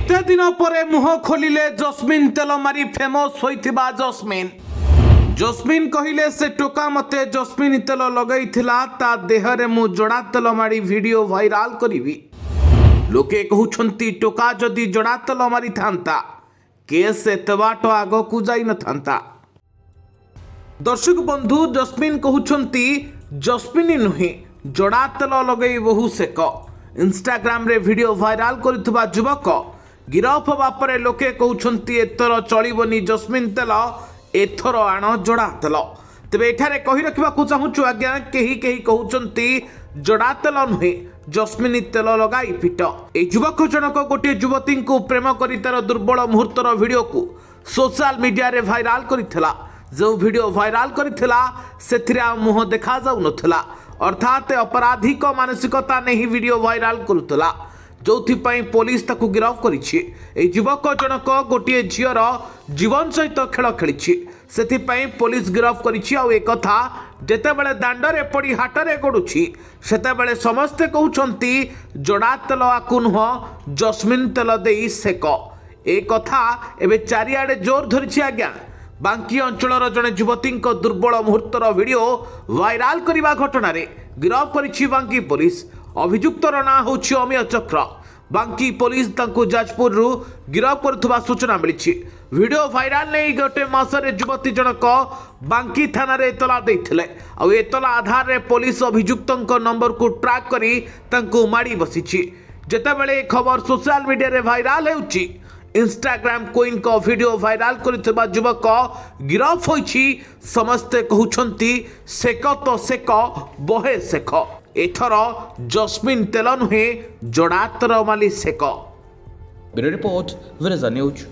एते दिन पर मुह खोलिले जस्मिन तेल मारी फेमस होइथिबा जस्मिन कहले से टोका मते जस्मिन तेल लगई ता देहरे मु जोड़ा तेल मारी वीडियो वायरल करी। लोके कहउछंती टोका जदि जोड़ा तेल मारी थांता केस एते बाट आग को जाई न थांता। दर्शक बंधु जस्मिन कहउछंती जस्मिन नुहे जोड़ा तेल लगई बहु सेक। इंस्टाग्राम रे वीडियो वायरल करथुबा युवक गिरफ बापरे लोके कहउछंती एथर चलिबनी जस्मिन तेल एथर आण जोड़ा तेल। तेबे एठारे कहि रखिबाकू चाहूछु आज्ञा केही केही कहउछंती जोड़ा तेल नुहे जस्मिन तेल लगाई पिट। ए युवक जनक गोटे युवती को प्रेम करी तार दुर्बल मुहूर्तर वीडियो को सोशल मीडिया रे वायरल करिथिला। जो वीडियो वायरल करिथिला सेथिरे मुह देखा जाउ नथिला, अर्थात अपराधिक मानसिकता नहीं वीडियो वायरल करुला, जो पुलिस ताकू गिरफ करिछि। ए युवक जनक गोटे झीर जीवन सहित खेल खेली से पुलिस गिरफ करिछि। आ एक कथा जेतेबेले दांडरे पड़ी हाटरे गड़ुछि सेतेबेले समस्ते कहउछंती जोड़ा तेल आकु नुह जस्मिन तेल देई सेक। ए कथा एबे चारिआडे जोर धरिछि आज्ञा। बांकी अंचलर जड़े युवती दुर्बल मुहूर्तर वीडियो वायरल करने घटना गिरफ करिछि बांकी पुलिस। अभियुक्तर ना होछि अमिय चक्र। बांकी पुलिस तांको जाजपुर गिरफ करथुबा सूचना मिली। वीडियो वायरल नहीं गोटे मासरे युवती जनक बांकी थाना रे एतला देथिले। आ एतला आधार रे पुलिस अभियुक्तंक नंबर को ट्रैक करी तांको माड़ी बसिछि। जेतेबेले खबर सोशल मीडिया रे वायरल हेउछि इंस्टाग्राम क्वीन को वीडियो वायरल करथिबा युवक गिरफ होइछि। समस्ते कहउछंती सेक तो सेक बहे सेक। एथर जस्मिन तेल नुहे जोड़ा तेल माली सेक। ब्यूरो रिपोर्ट विरेजा न्यूज।